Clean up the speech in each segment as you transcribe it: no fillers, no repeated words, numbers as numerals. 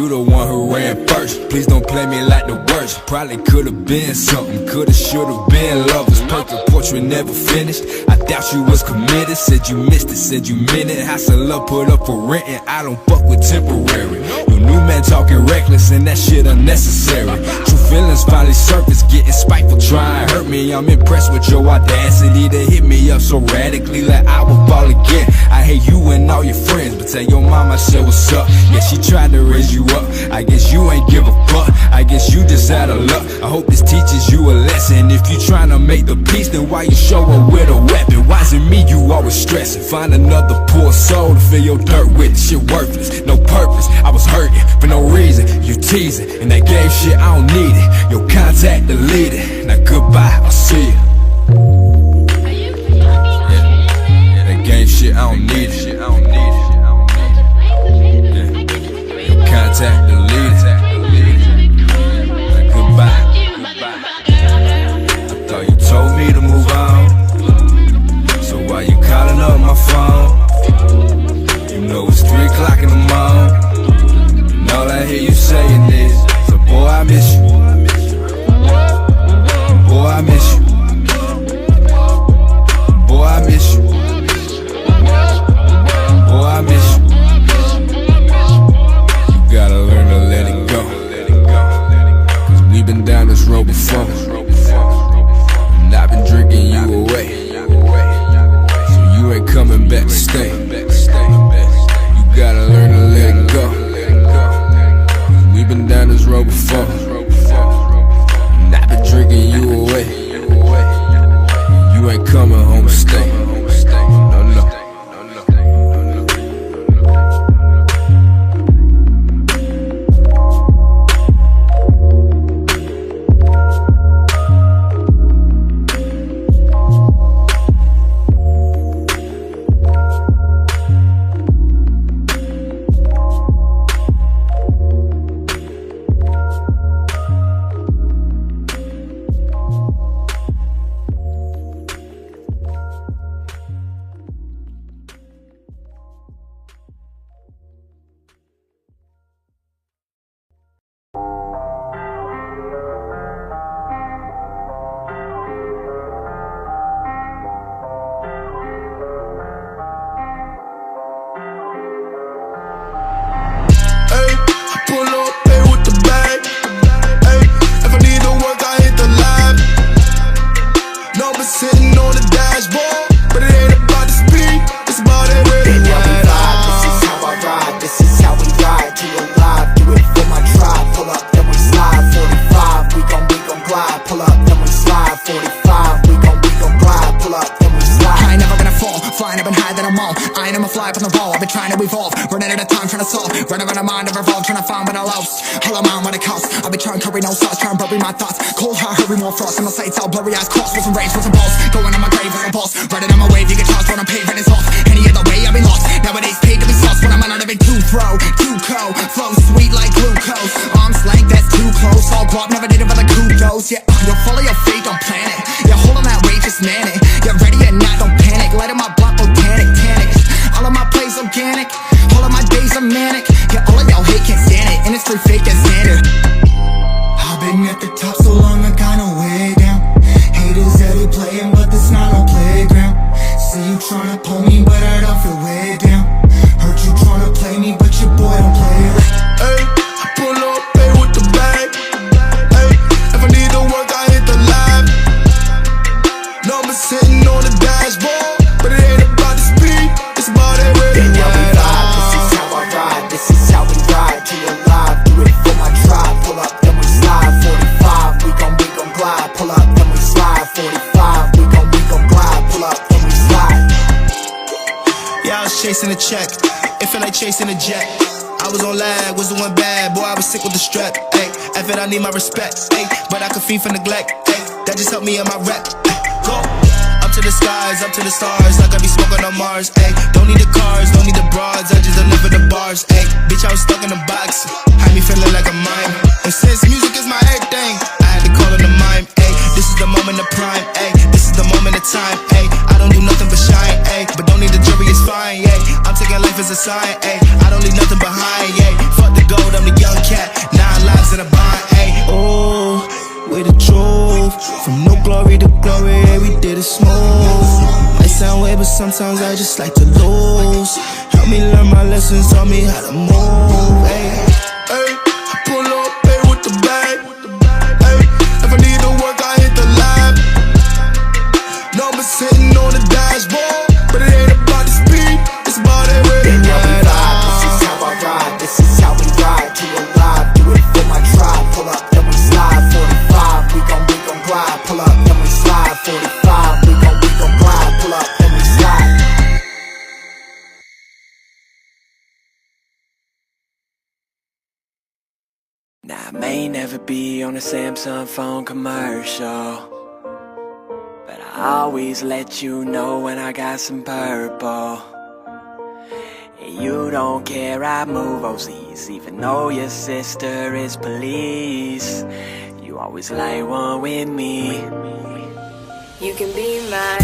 you the one who ran first. Please don't play me like the worst. Probably could've been something, could've, should've been lovers. Perfect portrait never finished. I doubt you was committed. Said you missed it, said you meant it. House of love put up for rent, and I don't fuck with temporary. Your new man talking reckless, and that shit unnecessary. True feelings finally surface, getting spiteful, trying to hurt me. I'm impressed with your audacity to hit me up so radically, like I would fall again. I hate you and all your friends, but tell your mama shit what's up. Yeah, she tried to raise you up. I guess you ain't give a fuck. I guess you just out of luck. I hope this teaches you a lesson. If you tryna make the peace, then why you show up with a weapon? Why is it me you always stressing? Find another poor soul to fill your dirt with. Shit worthless, no purpose. I was hurting for no reason. You teasing, and that game shit I don't need it. Your contact deleted. Now goodbye, I'll see you. Yeah, that game shit I don't need it. Your contact deleted. Now goodbye. I thought you told me to move on. So why you calling up my phone? You know it's 3 o'clock in the morning, and all I hear you saying is, so boy I miss you. Boy I miss you. Boy I miss you. Boy I miss you. You gotta learn to let it go, 'cause we've been down this road before, and I've been drinking you away, so you ain't coming back to stay. You gotta learn to let it go, 'cause we've been down this road before, and I've been drinking you away. You ain't coming home to stay. No, no. Sitting on the dashboard, but it ain't about the speed, it's about that way. This is how I ride, this is how we ride to your live, do it for my tribe. Pull up, then we slide, 45, we gon' glide. Pull up, then we slide, 45, we gon' glide. Pull up, then we slide. I ain't never gonna fall, flying up and high than I'm all. I ain't I'ma fly up on the wall, I've been trying to evolve, running out of time trying to solve, running out of mind to revolve, trying to find what I lost. All I'm on what it costs, I've been trying to curry no sauce, trying to bury my thoughts. Cold heart, hurry, more frost, and my sights all blurry eyes crossed. With some rage, with some balls, going on my grave with a pulse, riding on my wave, you can toss when I'm paving it's off. Any other way, I've been lost, nowadays paid to be sauce. When I'm on a big too throw, too cold, flow sweet like glucose. Arms length, that's too close, all guap, never did it for the kudos. Yeah, you'll follow your fate, don't plan it. You're holding that weight, just man it. You're ready or not, don't panic. Light my block, botanic, tannic. All of my plays organic, all of my days are manic. Yeah, all of y'all hate, can't stand it. Industry fake, that's standard. I've been at the top so long, I kinda way down. Haters steady playing, but this not no playground. See you tryna pull me, but I don't feel way down. Heard you tryna play me, but your boy don't play it. Hey, I pull up, pay with the bag. Hey, if I need to work, I hit the line. Numbers sitting on the dashboard, but it ain't about the speed, it's about that way. This is how I ride, this is how we ride to your live, do it for my tribe. Pull up, then we slide, 45, we gon' glide. Pull up, then we slide, 45, we gon' glide. Pull up, then we slide. Yeah, I was chasing a check, it felt like chasing a jet. I was on lag, was doing bad, boy I was sick with the strep. Ayy, F it, I need my respect, ayy, but I could fiend for neglect, ayy, that just helped me in my rep. Go up to the skies, up to the stars, like I be smoking on Mars, ayy. Don't need the cars, don't need the broads, I just deliver the bars, ayy. Bitch, I was stuck in a box, had me feeling like a mime. And since music is my everything, I had to call it a mime, ayy. This is the moment of prime, ayy. This is the moment of time, ayy. I don't do nothing but shine, ayy. But don't need the jury, it's fine, ayy. I'm taking life as a sign, ayy. I don't leave nothing behind, ayy. Fuck the gold, I'm the young sometimes I just like to lose. Help me learn my lessons, taught me how to move. Ay, ay, I pull up, pay with the bag. Ay, if I need to work, I hit the lab. Numbers sitting on the dashboard, but it ain't about the speed, it's about that way. This is how I ride, this is how we ride to alive. Do it for my tribe, pull up, then we slide. 45, we gon' glide, pull up, then we slide. 45, we gon' glide, pull up, then we slide. Now I may never be on a Samsung phone commercial, but I always let you know when I got some purple. And you don't care I move overseas, even though your sister is police. You always like one with me. You can be my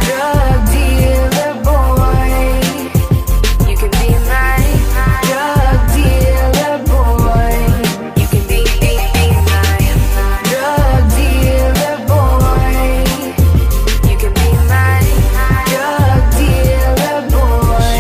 drug dealer boy. You can be my drug dealer boy. You can be my drug dealer boy. You can be my drug dealer boy.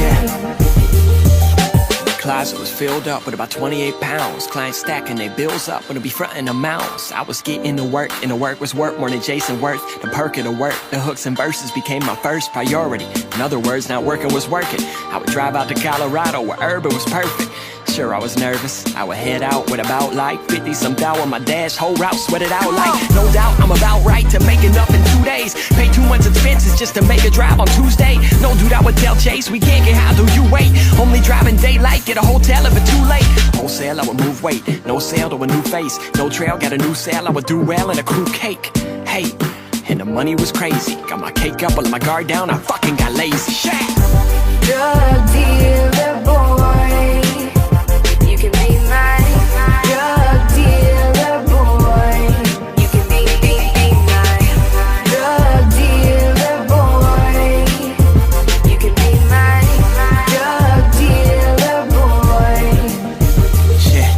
Closet was filled up with about 28 pounds. Clients stacking their bills up when it be fronting amounts. I was getting to work, and the work was worth more than Jason worth. The perk of the work, the hooks and verses became my first priority. In other words, not working was working. I would drive out to Colorado where urban was perfect. Sure, I was nervous. I would head out with about like 50-some down on my dash. Whole route sweated out like, no doubt I'm about right to make enough in 2 days. Pay 2 months expenses just to make a drive on Tuesday. No dude, I would tell Chase, we can't get high, do you wait? Only driving daylight, get a hotel if it's too late. Wholesale, I would move weight. No sale to a new face. No trail, got a new sale, I would do well in a crew cake. Hey, and the money was crazy. Got my cake up, I let my guard down, I fucking got lazy. Shit. Drug dealer boy. You can be my drug dealer boy. You can be my drug dealer boy. You can be my drug dealer boy. Shit,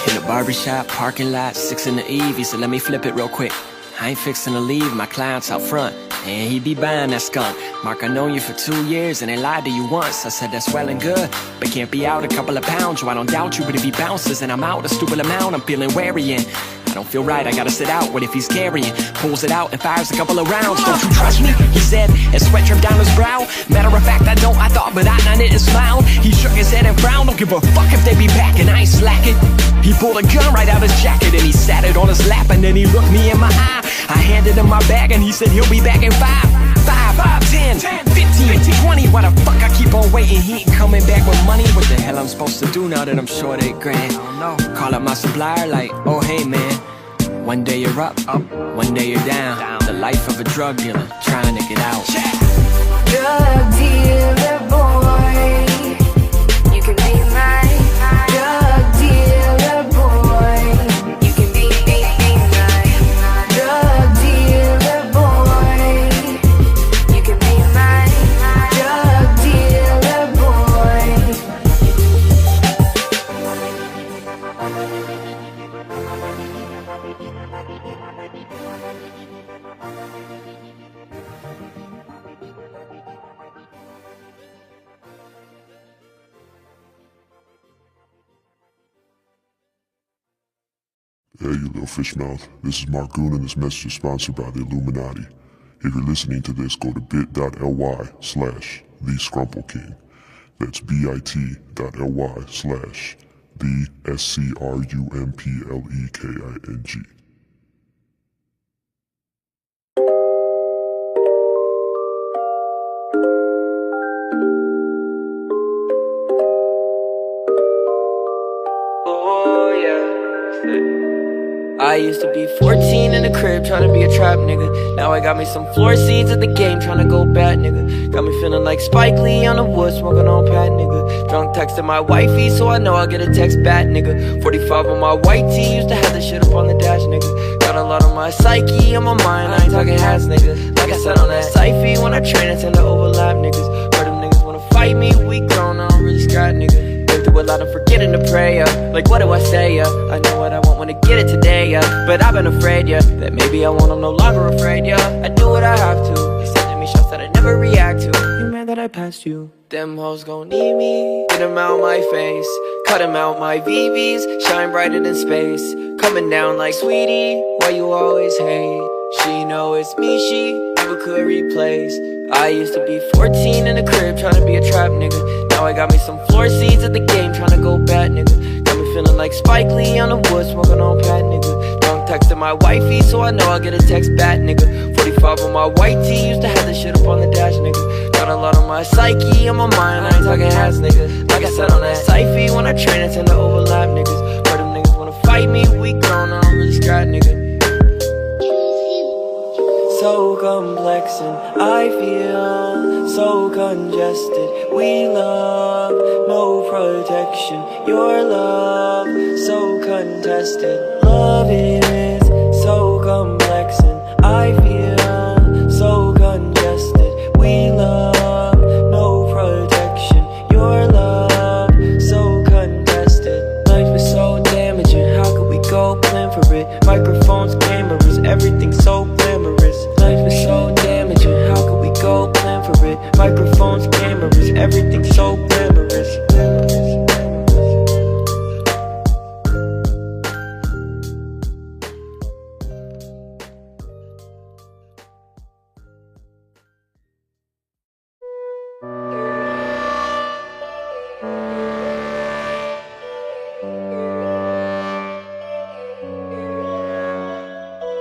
in the barbershop, parking lot, 6 in the eve. He said, let me flip it real quick. I ain't fixing to leave my clients out front, and he be buying that skunk. Mark, I known you for 2 years and they lied to you once. I said that's well and good, but can't be out a couple of pounds. Yo, I don't doubt you, but if he bounces and I'm out a stupid amount, I'm feeling wary and I don't feel right, I gotta sit out. What if he's carrying? Pulls it out and fires a couple of rounds. Don't you trust me? He said, and sweat dripped down his brow. Matter of fact, I don't, I thought, but I didn't smile. He shook his head and frowned. Don't give a fuck if they be back and I ain't slacking. He pulled a gun right out his jacket and he sat it on his lap, and then he looked me in my eye. I handed him my bag and he said he'll be back in 5, 10, 15, 20. Why the fuck I keep on waiting? He ain't coming back with money. What the hell I'm supposed to do now that I'm short $8 grand? I don't know. Call up my supplier like, oh hey man, one day you're up, one day you're down. The life of a drug dealer trying to get out. Drug dealer boy. You can be my drug dealer boy. You can be my drug dealer boy. You can be my drug dealer boy. Hey, you little fish mouth. This is Margoon, and this message is sponsored by the Illuminati. If you're listening to this, go to bit.ly/TheScrumpleKing. That's bit.ly/TheScrumpleKing. Oh yeah. I used to be 14 in the crib trying to be a trap nigga. Now I got me some floor seats at the game trying to go bad nigga. Got me feeling like Spike Lee on the wood smoking on Pat nigga. Drunk texting my wifey so I know I get a text back nigga. 45 on my white tee, used to have this shit up on the dash nigga. Got a lot on my psyche, on my mind, I ain't talking hats nigga. Like I said on that Syfy, when I train I tend to overlap niggas. Heard them niggas wanna fight me, we grown, I don't really scrap nigga. Through a lot of forgetting to pray, like what do I say, I know what I want when I get it today, but I've been afraid, that maybe I won't, I'm no longer afraid, I do what I have to. He's sending me shots that I never react to. You mad that I passed you. Them hoes gon' need me. Get them out my face, cut them out my VVs. Shine brighter than space, coming down like sweetie. Why you always hate? She know it's me, she never could replace. I used to be 14 in the crib trying to be a trap nigga. Now I got me some floor seats at the game trying to go bat nigga. Got me feeling like Spike Lee on the wood smoking on Pat nigga. Drunk texting my wifey so I know I'll get a text back nigga. 45 on my white tee, used to have this shit up on the dash nigga. Got a lot on my psyche, on my mind, I ain't talking ass nigga. Like I said on that Syfy, when I train I tend to overlap niggas. But them niggas wanna fight me, we grown, I don't really scrap nigga. So complex and I feel so congested. We love, no protection. Your love, so contested. Love is so complex and I feel so congested. We love, no protection. Your love, so contested. Life is so damaging, how could we go plan for it? Microphones, cameras, everything so glamorous. Life is so damaging, how could we go plan for it? Microphones, cameras, everything so glamorous.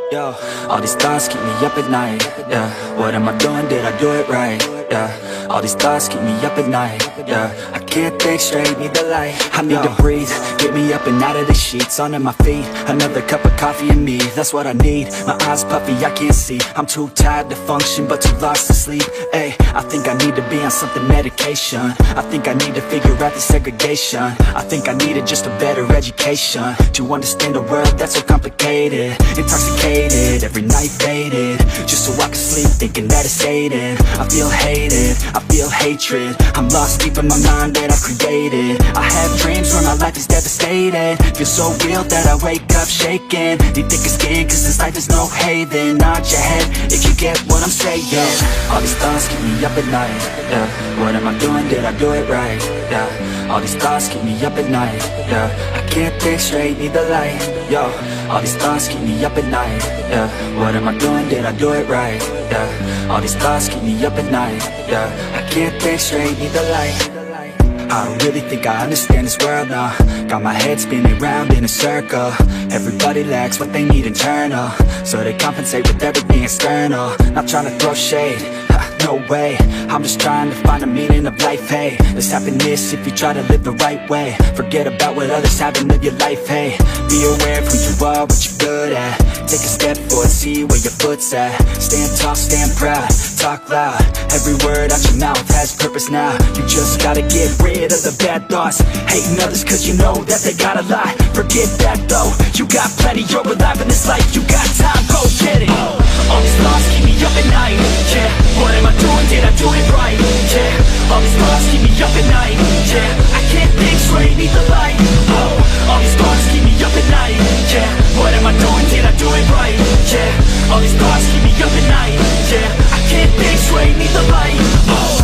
Yo, all these thoughts keep me up at night. Yeah, what am I doing? Did I do it right? Yeah, all these thoughts keep me up at night. Yeah, I can't think straight, need the light. I need to breathe, get me up and out of the sheets, onto my feet. Another cup of coffee and me, that's what I need. My eyes puffy, I can't see. I'm too tired to function, but too lost to sleep. Ay, I think I need to be on something medication. I think I need to figure out the segregation. I think I needed just a better education to understand a world that's so complicated. Intoxicated, every night faded, just so I can sleep thinking that it's fading. I feel hated, I feel hatred. I'm lost deep in my mind that I created. I have dreams where my life is devastated. Feel so real that I wake up shaking. Need thicker skin cause this life is no haven. Nod your head if you get what I'm saying. All these thoughts keep me up at night. Yeah, what am I doing? Did I do it right? Yeah, all these thoughts keep me up at night. Yeah, I can't think straight, need the light. Yo, all these thoughts keep me up at night. Yeah, what am I doing? Did I do it right? Yeah, all these thoughts keep me up at night. Yeah, I can't think straight, need the light. I don't really think I understand this world now. Got my head spinning round in a circle. Everybody lacks what they need internal, so they compensate with everything external. Not trying to throw shade, no way. I'm just trying to find a meaning of life, hey. There's happiness if you try to live the right way. Forget about what others have and live your life, hey. Be aware of who you are, what you're good at. Take a step forward, see where your foot's at. Stand tall, stand proud, talk loud. Every word out your mouth has purpose now. You just gotta get rid of the bad thoughts. Hating others cause you know that they got a lot. Forget that though, you got plenty, you're alive in this life. You got time, go get it. All these thoughts keep me up at night. Yeah, what am I doing? Did I do it right? Yeah, all these thoughts keep me up at night. Yeah, I can't think straight, need the light. Oh, all these thoughts keep me up at night. Yeah, what am I doing? Did I do it right? Yeah, all these thoughts keep me up at night. Yeah, I can't think straight, need the light. Oh.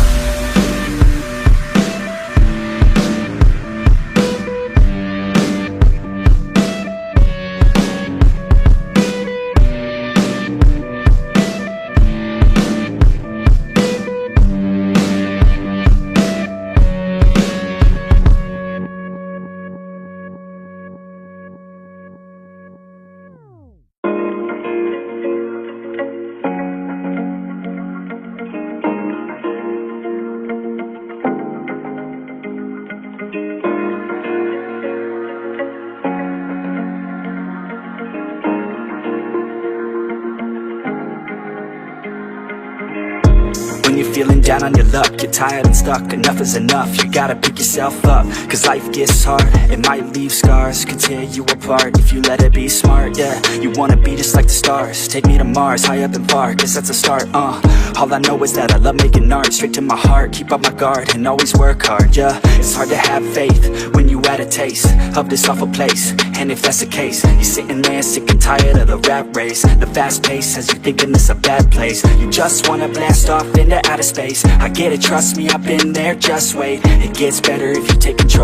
When you're feeling down on your luck, you're tired and stuck, enough is enough. You gotta pick yourself up, cause life gets hard. It might leave scars, can tear you apart if you let it be smart, yeah. You wanna be just like the stars, take me to Mars, high up and far, guess that's a start, All I know is that I love making art, straight to my heart. Keep up my guard and always work hard, yeah. It's hard to have faith when you had a taste of this awful place. And if that's the case, you're sitting there sick and tired of the rat race. The fast pace has you thinking this a bad place. You just wanna blast off into outer space. I get it, trust me, I've been there, just wait. It gets better if you take control.